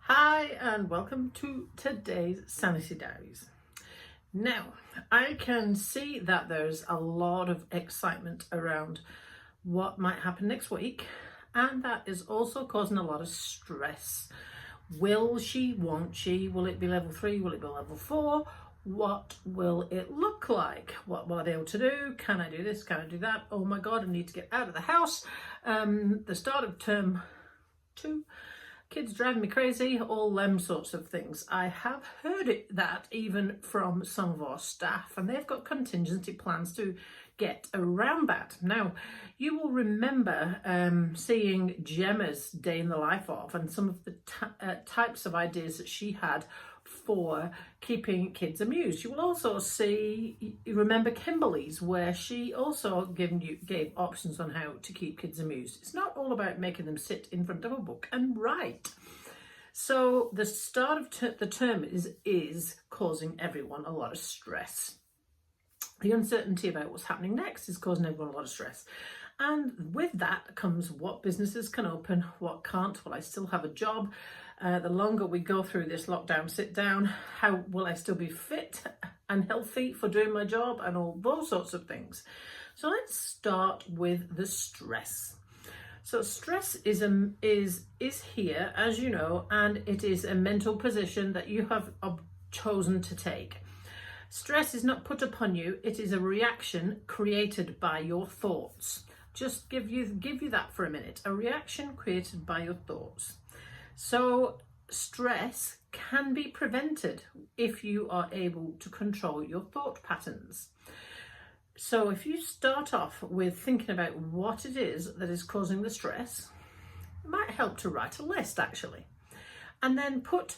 Hi and welcome to today's Sanity Diaries. Now, I can see that there's a lot of excitement around what might happen next week, and that is also causing a lot of stress. Will she, won't she? Will it be level 3? Will it be level 4? What will it look like? What will I be able to do? Can I do this? Can I do that? Oh my God, I need to get out of the house. The start of term 2. Kids driving me crazy, all them sorts of things. I have heard that even from some of our staff, and they've got contingency plans to get around that. Now, you will remember seeing Gemma's day in the life of and some of the types of ideas that she had for keeping kids amused. You will also remember Kimberly's, where she also gave options on how to keep kids amused. It's not all about making them sit in front of a book and write. So the start of the term is causing everyone a lot of stress. The uncertainty about what's happening next is causing everyone a lot of stress. And with that comes what businesses can open, what can't. Will I still have a job? The longer we go through this lockdown sit down, how will I still be fit and healthy for doing my job, and all those sorts of things. So let's start with the stress. So stress is here, as you know, and it is a mental position that you have chosen to take. Stress is not put upon you, it is a reaction created by your thoughts. Just give you that for a minute. A reaction created by your thoughts. So stress can be prevented if you are able to control your thought patterns. So if you start off with thinking about what it is that is causing the stress, it might help to write a list actually. And then put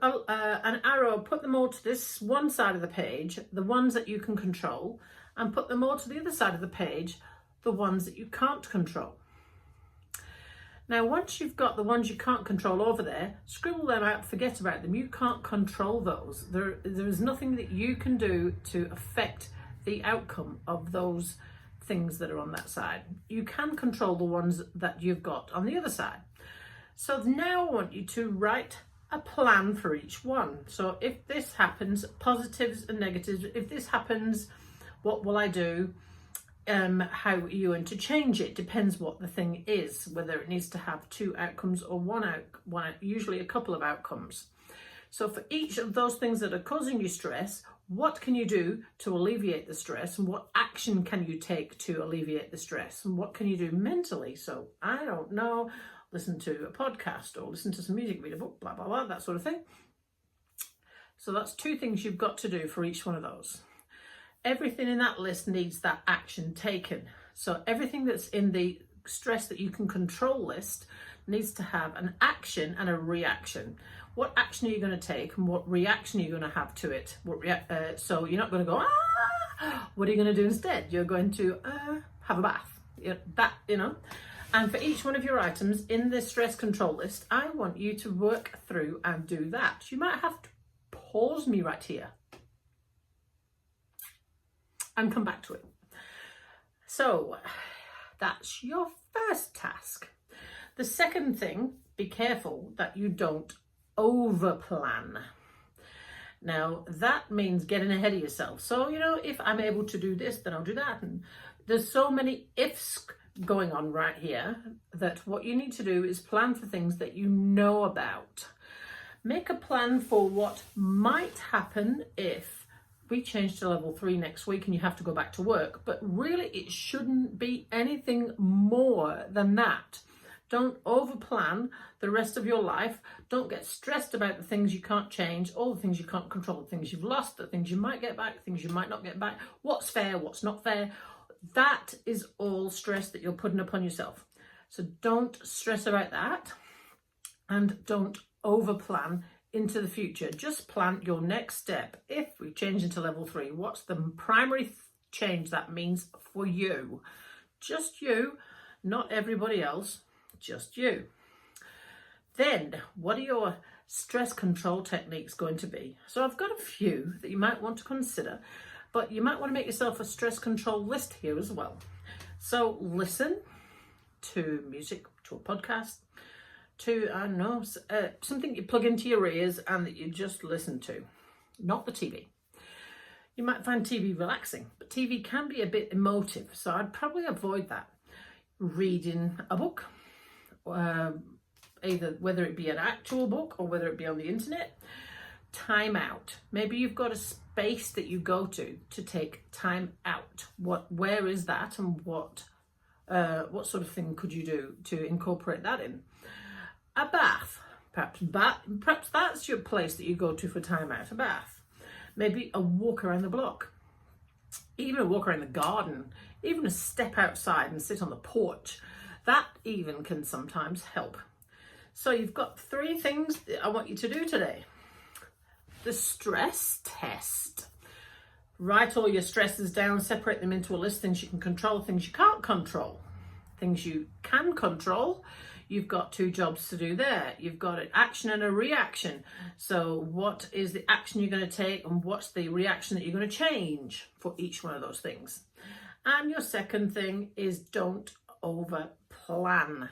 an arrow, put them all to this one side of the page, the ones that you can control, and put them all to the other side of the page, the ones that you can't control. Now, once you've got the ones you can't control over there, scribble them out, forget about them. You can't control those. There is nothing that you can do to affect the outcome of those things that are on that side. You can control the ones that you've got on the other side. So now I want you to write a plan for each one. So if this happens, positives and negatives. If this happens, what will I do? How are you going to change it? Depends what the thing is, whether it needs to have 2 outcomes or one, usually a couple of outcomes. So for each of those things that are causing you stress, what can you do to alleviate the stress, and what action can you take to alleviate the stress, and what can you do mentally? So I don't know, listen to a podcast or listen to some music, read a book, blah, blah, blah, that sort of thing. So that's 2 things you've got to do for each one of those. Everything in that list needs that action taken. So everything that's in the stress that you can control list needs to have an action and a reaction. What action are you going to take, and what reaction are you going to have to it? So you're not going to go, what are you going to do instead? You're going to have a bath. And for each one of your items in this stress control list, I want you to work through and do that. You might have to pause me right here and come back to it. So that's your first task. The second thing, be careful that you don't overplan. Now that means getting ahead of yourself. So, if I'm able to do this, then I'll do that. And there's so many ifs going on right here that what you need to do is plan for things that you know about. Make a plan for what might happen if we change to level 3 next week and you have to go back to work, but really it shouldn't be anything more than that. Don't overplan the rest of your life. Don't get stressed about the things you can't change, all the things you can't control, the things you've lost, the things you might get back, things you might not get back, what's fair, what's not fair. That is all stress that you're putting upon yourself. So don't stress about that, and don't overplan into the future. Just plan your next step. If we change into level 3, what's the primary change that means for you? Just you, not everybody else, just you. Then what are your stress control techniques going to be? So I've got a few that you might want to consider, but you might want to make yourself a stress control list here as well. So listen to music, to a podcast, to, I don't know, something you plug into your ears and that you just listen to, not the TV. You might find TV relaxing, but TV can be a bit emotive, so I'd probably avoid that. Reading a book, either whether it be an actual book or whether it be on the internet. Time out. Maybe you've got a space that you go to take time out. Where is that, and what sort of thing could you do to incorporate that in? A bath, perhaps that's your place that you go to for time out. A bath, maybe a walk around the block, even a walk around the garden, even a step outside and sit on the porch. That even can sometimes help. So you've got 3 things that I want you to do today. The stress test. Write all your stresses down, separate them into a list, things you can control, things you can't control. Things you can control, you've got 2 jobs to do there. You've got an action and a reaction. So what is the action you're going to take, and what's the reaction that you're going to change for each one of those things? And your second thing is don't over plan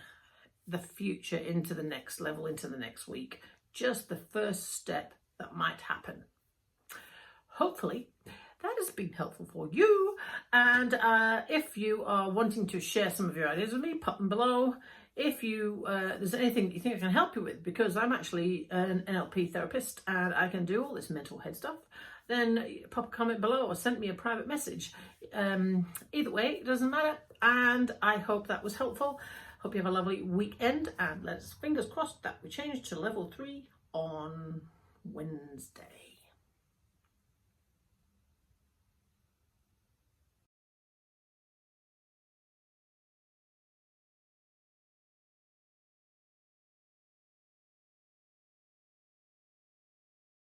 the future into the next level, into the next week. Just the first step that might happen. Hopefully that has been helpful for you, and if you are wanting to share some of your ideas with me, pop them below. If there's anything you think I can help you with, because I'm actually an NLP therapist and I can do all this mental health stuff, then pop a comment below or send me a private message. Either way, it doesn't matter, and I hope that was helpful. Hope you have a lovely weekend, and let's fingers crossed that we change to level 3 on Wednesday.